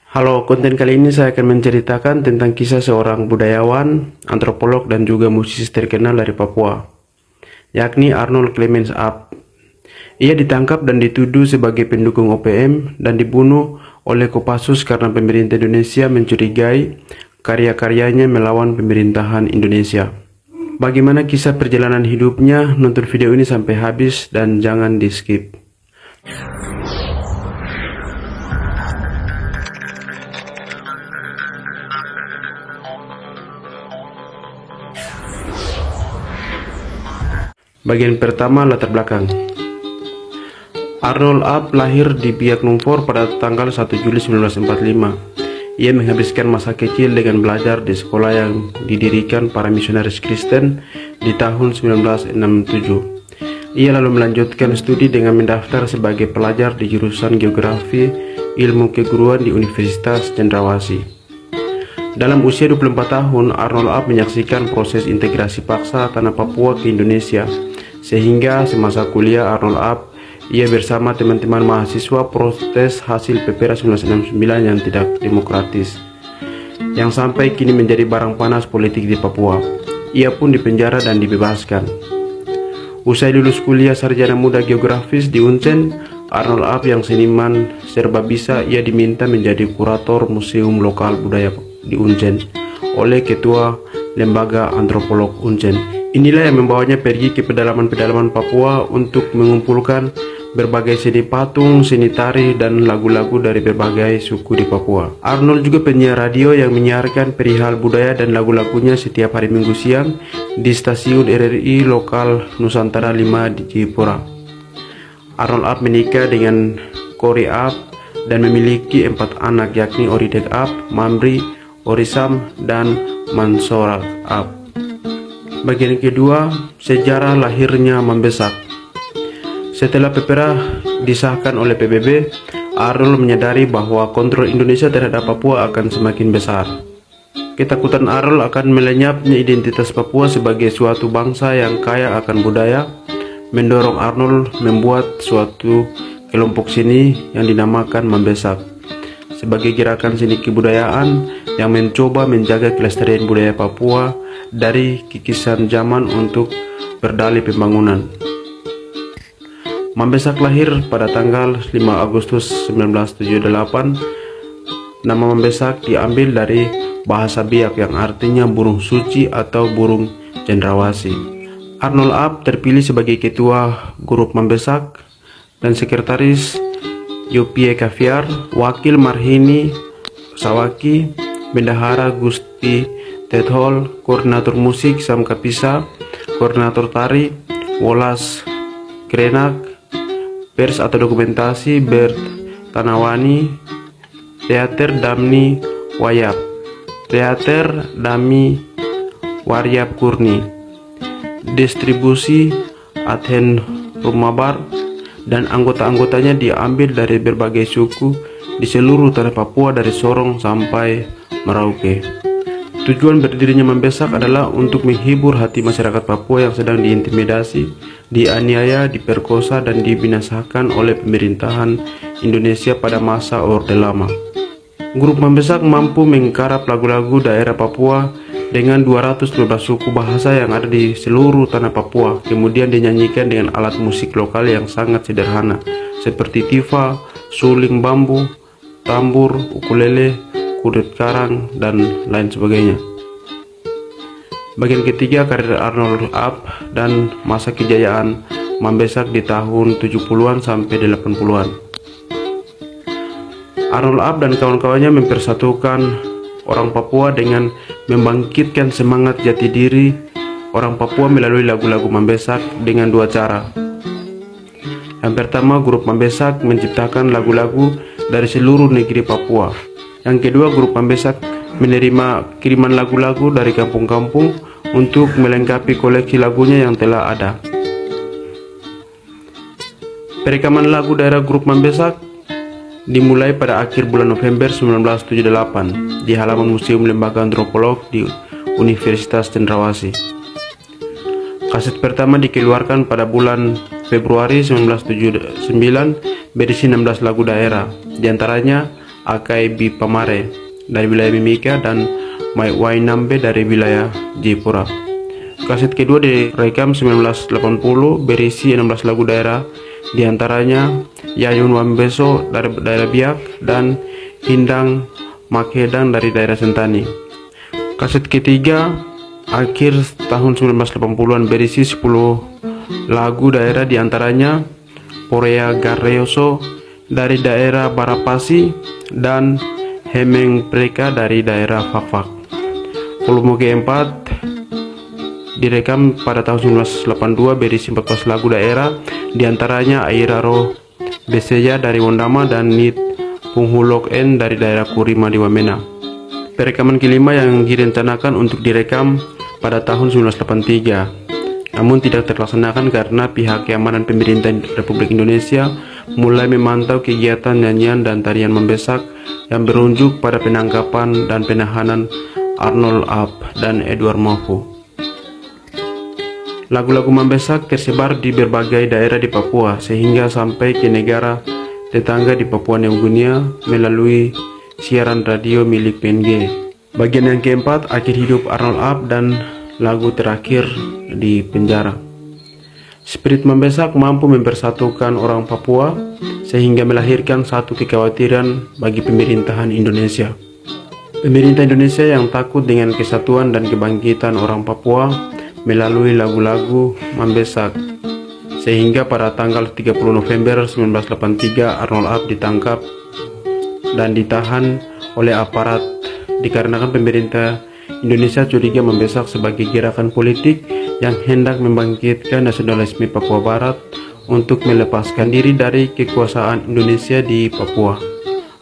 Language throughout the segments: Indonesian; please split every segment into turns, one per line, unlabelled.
Halo, konten kali ini saya akan menceritakan tentang kisah seorang budayawan, antropolog, dan juga musisi terkenal dari Papua, yakni Arnold Clemens Up. Ia ditangkap dan dituduh sebagai pendukung OPM dan dibunuh oleh Kopassus karena pemerintah Indonesia mencurigai karya-karyanya melawan pemerintahan Indonesia. Bagaimana kisah perjalanan hidupnya? Nonton video ini sampai habis dan jangan di-skip. Bagian pertama, latar belakang. Arnold Up lahir di Biak Numfor pada tanggal 1 Juli 1945. Ia menghabiskan masa kecil dengan belajar di sekolah yang didirikan para misionaris Kristen di tahun 1967. Ia lalu melanjutkan studi dengan mendaftar sebagai pelajar di jurusan Geografi Ilmu Keguruan di Universitas Cendrawasih. Dalam usia 24 tahun, Arnold Up menyaksikan proses integrasi paksa tanah Papua ke Indonesia. Sehingga semasa kuliah Arnold Up, ia bersama teman-teman mahasiswa protes hasil PPRA 1969 yang tidak demokratis, yang sampai kini menjadi barang panas politik di Papua. Ia pun dipenjara dan dibebaskan. Usai lulus kuliah sarjana muda geografis di Uncen, Arnold Up yang seniman serba bisa, ia diminta menjadi kurator museum lokal budaya di Uncen oleh ketua lembaga antropolog Uncen. Inilah yang membawanya pergi ke pedalaman-pedalaman Papua untuk mengumpulkan berbagai seni patung, seni tari, dan lagu-lagu dari berbagai suku di Papua. Arnold juga penyiar radio yang menyiarkan perihal budaya dan lagu-lagunya setiap hari Minggu siang di stasiun RRI lokal Nusantara 5 di Jayapura. Arnold Up menikah dengan Kori Up dan memiliki 4 anak, yakni Oridek Up, Mamri, Orisam, dan Mansorak Up. Bagian kedua, sejarah lahirnya Mambesak. Setelah PPRA disahkan oleh PBB, Arnold menyadari bahwa kontrol Indonesia terhadap Papua akan semakin besar. Ketakutan Arnold akan melenyapnya identitas Papua sebagai suatu bangsa yang kaya akan budaya mendorong Arnold membuat suatu kelompok seni yang dinamakan Mambesak sebagai gerakan seni kebudayaan yang mencoba menjaga kelestarian budaya Papua dari kikisan zaman untuk berdalih pembangunan. Mambesak lahir pada tanggal 5 Agustus 1978. Nama Mambesak diambil dari bahasa Biak yang artinya burung suci atau burung cendrawasih. Arnold Up terpilih sebagai ketua grup Mambesak dan sekretaris Yopie Kaviar, wakil Marhini Sawaki, bendahara Gusti Tethol, koordinator musik Sam Kapisa, koordinator tari Wolas Krenak, pers atau dokumentasi Bert Tanawani, teater Damni Wayap, teater Dami Waryap Kurni, distribusi Athen Rumabar, dan anggota-anggotanya diambil dari berbagai suku di seluruh tanah Papua dari Sorong sampai Merauke. Tujuan berdirinya Mambesak adalah untuk menghibur hati masyarakat Papua yang sedang diintimidasi, dianiaya, diperkosa, dan dibinasakan oleh pemerintahan Indonesia pada masa Orde Lama. Grup Mambesak mampu menggarap lagu-lagu daerah Papua dengan 212 suku bahasa yang ada di seluruh tanah Papua, kemudian dinyanyikan dengan alat musik lokal yang sangat sederhana seperti tifa, suling bambu, tambur, ukulele, kudet karang, dan lain sebagainya. Bagian ketiga, karir Arnold Up dan masa kejayaan Mambesak di tahun 70-an sampai 80-an. Arnold Up dan kawan-kawannya mempersatukan orang Papua dengan membangkitkan semangat jati diri orang Papua melalui lagu-lagu Mambesak dengan 2 cara. Yang pertama, grup Mambesak menciptakan lagu-lagu dari seluruh negeri Papua. Yang kedua, grup Mambesak menerima kiriman lagu-lagu dari kampung-kampung untuk melengkapi koleksi lagunya yang telah ada. Perekaman lagu daerah grup Mambesak dimulai pada akhir bulan November 1978 di halaman Museum Lembaga Antropolog di Universitas Cendrawasih. Kaset pertama dikeluarkan pada bulan Februari 1979 berisi 16 lagu daerah, diantaranya Akai Bipamare dari wilayah Mimika dan Mai Wainambe dari wilayah Jayapura. Kaset kedua direkam 1980, berisi 16 lagu daerah, diantaranya Yayun Wambeso dari daerah Biak dan Hindang Makedang dari daerah Sentani. Kaset ketiga akhir tahun 1980-an, berisi 10 lagu daerah, diantaranya Porea Gareoso dari daerah Barapasi dan Hemeng Preka dari daerah Fakfak. Volume keempat direkam pada tahun 1982, berisi 14 lagu daerah, diantaranya Airaro Beseya dari Wondama dan Nit Punghulok N dari daerah Kurima di Wamena. Perekaman kelima yang direncanakan untuk direkam pada tahun 1983, namun tidak terlaksanakan karena pihak keamanan pemerintah Republik Indonesia mulai memantau kegiatan nyanyian dan tarian Mambesak yang berunjuk pada penangkapan dan penahanan Arnold Up dan Edward Mofu. Lagu-lagu Mambesak tersebar di berbagai daerah di Papua sehingga sampai ke negara tetangga di Papua New Guinea melalui siaran radio milik PNG. Bagian yang keempat, akhir hidup Arnold Up dan lagu terakhir di penjara. Spirit Mambesak mampu mempersatukan orang Papua sehingga melahirkan satu kekhawatiran bagi pemerintahan Indonesia. Pemerintah Indonesia yang takut dengan kesatuan dan kebangkitan orang Papua melalui lagu-lagu Mambesak, sehingga pada tanggal 30 November 1983 Arnold Up ditangkap dan ditahan oleh aparat dikarenakan pemerintah Indonesia curiga Mambesak sebagai gerakan politik yang hendak membangkitkan nasionalisme Papua Barat untuk melepaskan diri dari kekuasaan Indonesia di Papua.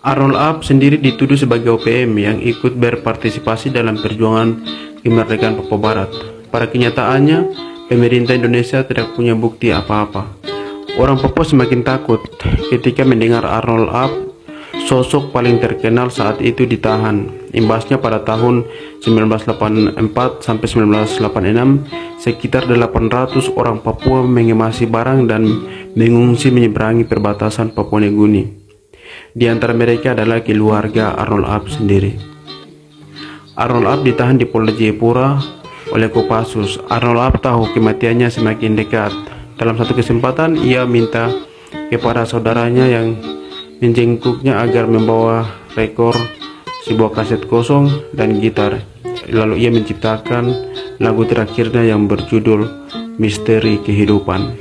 Arnold Up sendiri dituduh sebagai OPM yang ikut berpartisipasi dalam perjuangan kemerdekaan Papua Barat. Pada kenyataannya, pemerintah Indonesia tidak punya bukti apa-apa. Orang Papua semakin takut ketika mendengar Arnold Up, sosok paling terkenal saat itu, ditahan. Imbasnya pada tahun 1984 sampai 1986, sekitar 800 orang Papua mengemasi barang dan mengungsi menyeberangi perbatasan Papua New Guinea. Di antara mereka adalah keluarga Arnold Up sendiri. Arnold Up ditahan di Polda Jayapura oleh Kopassus. Arnold Up tahu kematiannya semakin dekat. Dalam satu kesempatan, ia minta kepada saudaranya yang menjenguknya agar membawa rekor sebuah kaset kosong dan gitar. Lalu ia menciptakan lagu terakhirnya yang berjudul Misteri Kehidupan.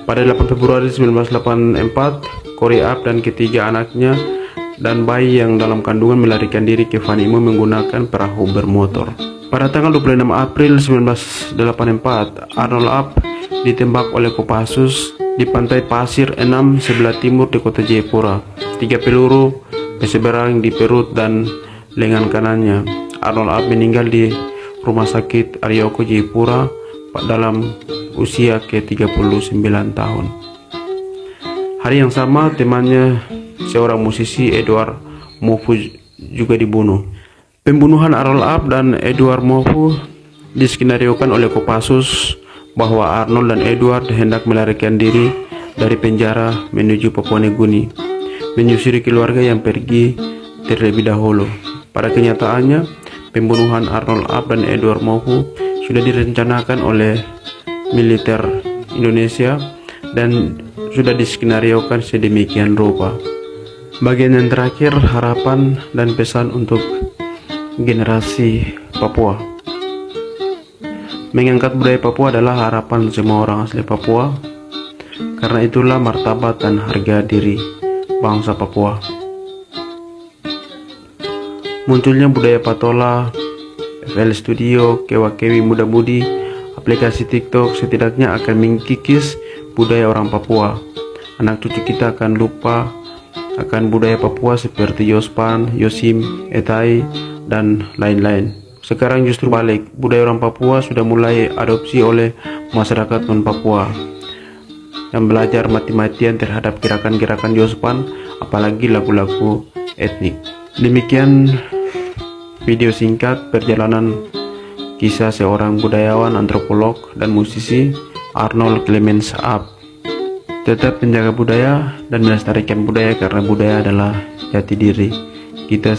Pada 8 Februari 1984, Corey Up dan ketiga anaknya dan bayi yang dalam kandungan melarikan diri ke Vanimo menggunakan perahu bermotor. Pada tanggal 26 April 1984, Arnold Up ditembak oleh Kopassus di pantai Pasir 6 sebelah timur di kota Jayapura. 3 peluru berseberang di perut dan lengan kanannya. Arnold Up meninggal di Rumah Sakit Aryoko Jayapura dalam usia ke-39 tahun. Hari yang sama, temannya seorang musisi, Edward Mofu, juga dibunuh. Pembunuhan Arnold Up dan Edward Mofu diskenariokan oleh Kopassus bahwa Arnold dan Edward hendak melarikan diri dari penjara menuju Papua New Guinea, menyusuri keluarga yang pergi terlebih dahulu. Pada kenyataannya, pembunuhan Arnold Up dan Edward Mofu sudah direncanakan oleh militer Indonesia dan sudah diskenariokan sedemikian rupa. Bagian yang terakhir, harapan dan pesan untuk generasi Papua. Mengangkat budaya Papua adalah harapan semua orang asli Papua. Karena itulah martabat dan harga diri bangsa Papua. Munculnya budaya Patola, FL Studio, Kewa-Kewi Muda-Mudi, aplikasi TikTok setidaknya akan mengkikis budaya orang Papua. Anak cucu kita akan lupa akan budaya Papua seperti Yospan, Yosim, Etai, dan lain-lain. Sekarang justru balik, budaya orang Papua sudah mulai adopsi oleh masyarakat non-Papua yang belajar mati-matian terhadap gerakan-gerakan Yospan, apalagi lagu-lagu etnik. Demikian video singkat perjalanan kisah seorang budayawan, antropolog, dan musisi Arnold Clemens Up. Tetap menjaga budaya dan melestarikan budaya karena budaya adalah jati diri Kita